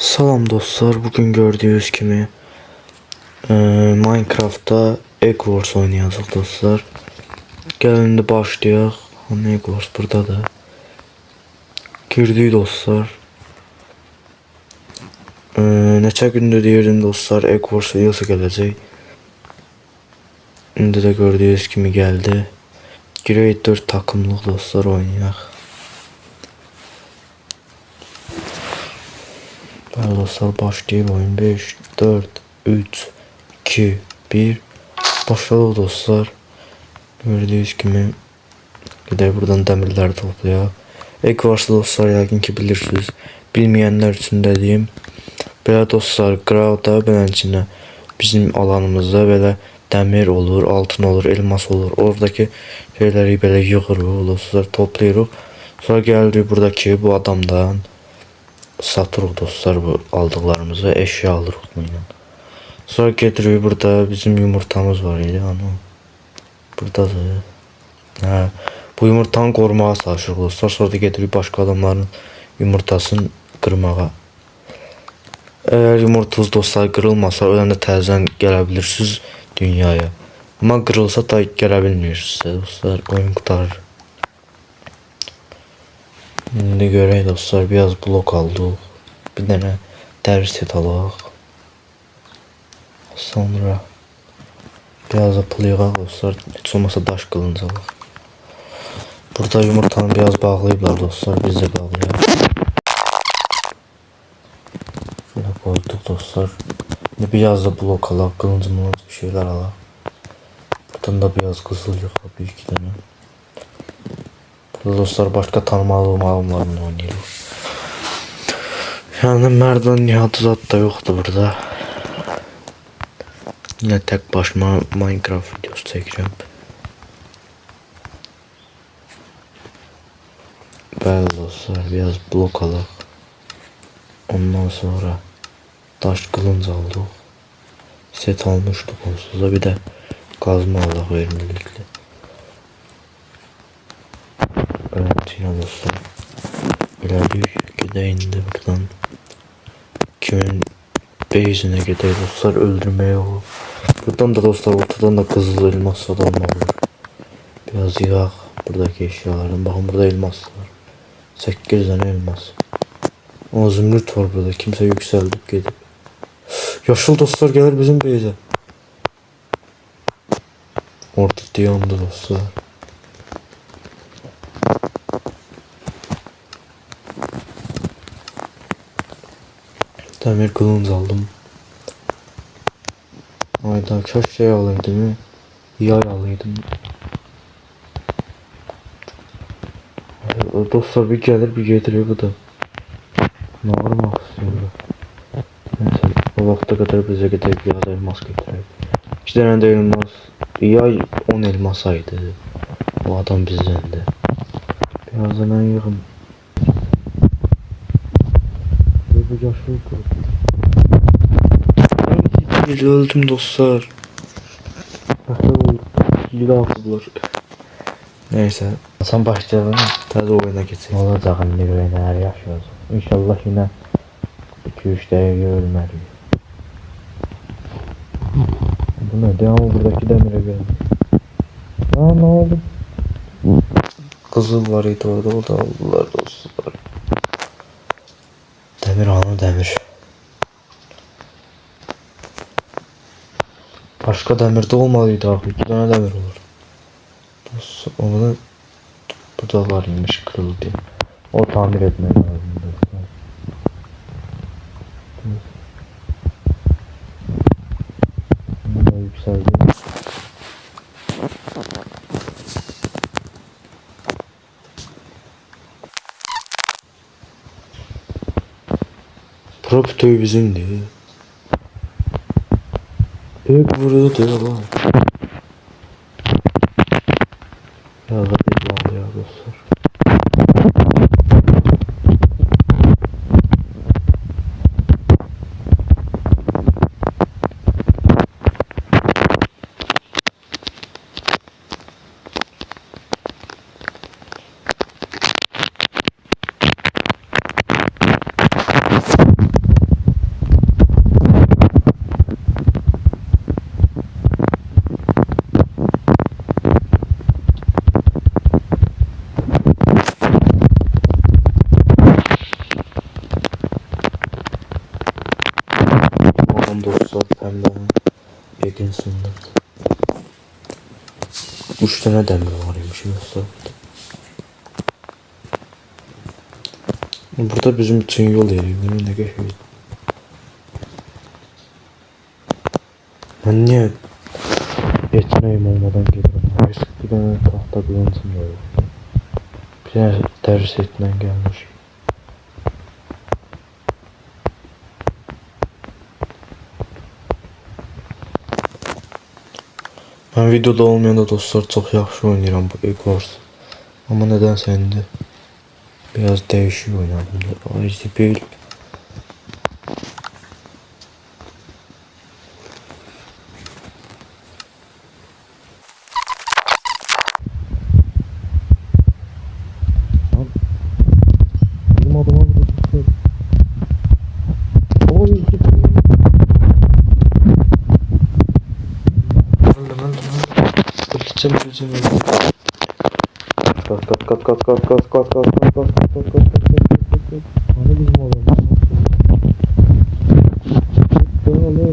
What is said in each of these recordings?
Salam dostlar, bugün gördüğünüz kimi Minecraft'ta Egg Wars oynayacağıq dostlar. Gəlin indi başlayaq. Egg Wars burada da. Girdik dostlar. Neçə gündür deyirdim dostlar, Egg Wars videosu gələcək. İndi də gördüyünüz kimi gəldi. Grade 4 takımlıq dostlar oynayaq. Bəli dostlar, başlayıb oyun. 5, 4, 3, 2, 1. Başladı dostlar. Gördüğünüz gibi gider buradan demirler toplayaq. Egg Wars'ı dostlar yəqin ki bilirsiniz. Bilmeyenler için dediğim, belə dostlar qrowda beləncə bizim alanımızda belə demir olur, altın olur, elmas olur. Oradaki şeyləri belə yığırıq dostlar, toplayırıq. Sonra gəlirik buradaki bu adamdan satırıq dostlar bu aldıqlarımızı, eşya alırıq bununla. Sonra gedirik, burada bizim yumurtamız var idi, ano. Buradadır. Hə, bu yumurtanı qorumağa çalışırıq dostlar. Sonra da gedirik başqa adamların yumurtasını qırmağa. Eğer yumurtanız dostlar qırılmasa, öləndə təzədən gələ bilirsiniz dünyaya. Ama qırılsa da gələ bilmirsiniz dostlar, oyun qurtarır. İndi görək dostlar, biraz blok aldıq. Bir dənə dəri set alaq. Sonra biraz da pıl yığaq dostlar, heç olmasa daş qılınc alaq. Burada yumurtanı biraz bağlayıblar dostlar, biz de bağlayaq. Şöyle koyduk dostlar. Şimdi biraz da blok alaq, qılıncımız bir şeyler alaq. Buradan da biraz qızıl yığaq, bir iki dənə. Burada dostlar başka tanımadığım adamlarla oynayırıq. Yani merdiven nihatı zat da yoktu burada. Yine tek başıma Minecraft videosu çekeceğim. Bəli dostlar, biraz blok alaq. Ondan sonra daş qılınc aldıq. Set almışdık onsuz da, bir de kazma alaq verimlilikli. Evet yine dostlar. İlerleyip gidelim de buradan. Kimin base'ine gidelim dostlar, öldürmeye olur. Buradan da dostlar ortadan da kızıl elmas adam olur. Biraz yığaq buradaki eşyalardan. Bakın burada elmas var. 8 tane elmas. O zümrüt var burada. Kimse yükseldik gidip. Yaşıl dostlar gelir bizim base'e. Ortada yandı dostlar. Demir kılınç aldım. Hayda, kaç şey alaydım. Yay alaydım. Dostlar bir gelir bir getirir bu da. Ne varmak istiyorum. Neyse o vakte kadar bize getirip biraz elmas getirir. İki tane de elmas. Yay 10 elmas aydı. O adam bizden de. Biraz da ben yığım. Bu yaşlı grup. Öldüm dostlar. Günahsızlar. Neyse. Sen başlayalım. Tadı oyuna geçelim. Olacak indi böyle neler yaşıyoruz. İnşallah yine 2-3 devre ölmeliyiz. Bu ne? Devamlı buradaki demire geldi. Aa, ne oldu? Kızıl var idi orada, o da aldılar dostlar. Demir anı demir. Başka demir de olmalıydı abi. 2 tane demir olur. Dostlar onu burada var imiş, kırıldı. O tamir etmeye lazım dostlar. Bunu da yükseldi. Propitoy bizimdi. Büyük vuruyor diyor lan. Ya da bir bağlı ya dostlar. dostlar pembenin Ekinsinde. 3 tane demir varmış dostlar. Burada bizim için yol yeri. Benim ne geçiyor? Ben niye yeteneğim olmadan geliyorum? Bir tane tahta kılıncım var. Bir tane ders etmen gelmiş. Ben videoda olmayanda dostlar çok yaxşı oynayıram bu Egg Wars. Ama nedense indi biraz değişik oynadım. Ay zibil. Bizim adama vurdu. Oy zibil. Öleceğim. Kaç. Hani bizim adamı? Böyle.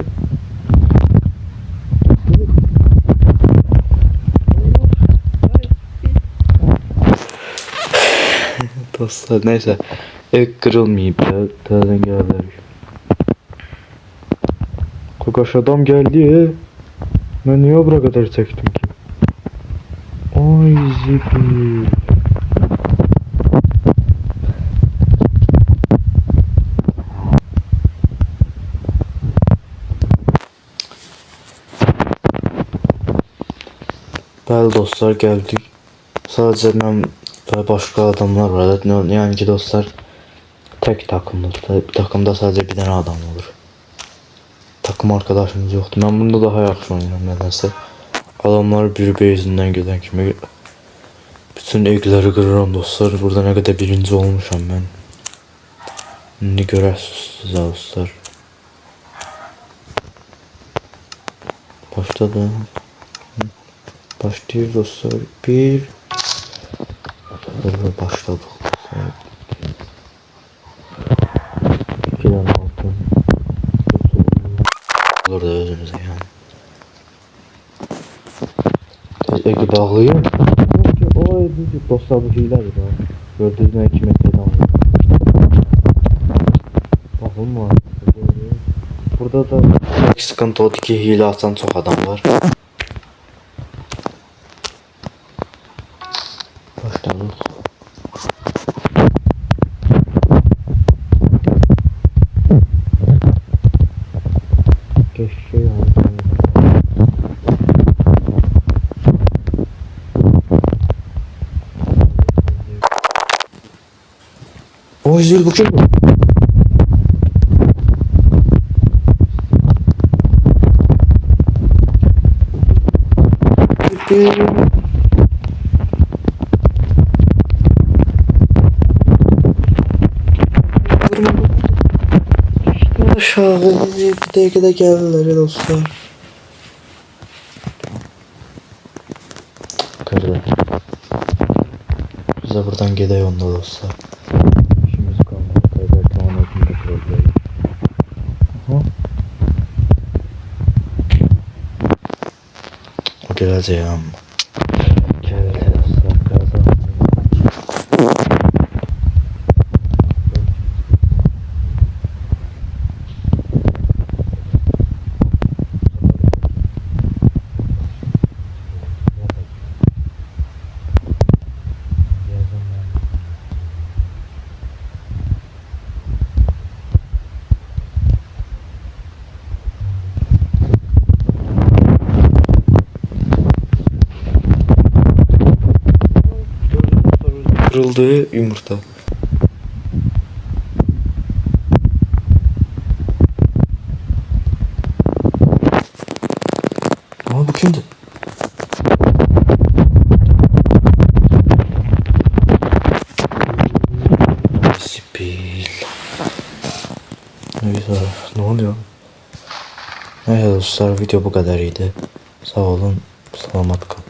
Dostlar neyse. Ev kırılmayıp ya. Tezden geldiler. Kokaş adam geldi. Ben niye buraya kadar çektim ki? Ay zibil. Bəli dostlar geldik. Sadece ben ve başka adamlar var. Yani ki dostlar tek takımdır. Bir takımda sadece bir tane adam olur. Takım arkadaşımız yoktu. Ben bunda daha yaxşı oynayıram nedense. Adamlar bir base'inden gelen kimi bütün egg'ləri kırıram dostlar. Burada ne kadar birinci olmuşam ben. Ne görəsiniz dostlar. Başladı. Başlıyoruz dostlar. Bir. Başladık. İkiden altın. Olur da özümüze yani. Egi bağlayayım. O edici dostlar bu hiledir ha. Gördüğünüz gibi 2 metreden var. Bakın var. Burada da sıkıntı oldu ki hile atan çok adam var. Başladık. Keşke yardım. O yüzden bu kim? Aşağı bir dakikada geldiler dostlar. Kırdı. Biz de buradan gidelim onda dostlar. İşimiz kalmadı. Belki onun önünde kırılıyor. Aha. O geleceğim. Geldi dostlar. Kazandı. Kırıldı yumurta. Ama bu kimdi? Sipil. Neyse ne oluyor? Neyse dostlar video bu kadarıydı. Sağ olun. Selamat kalın.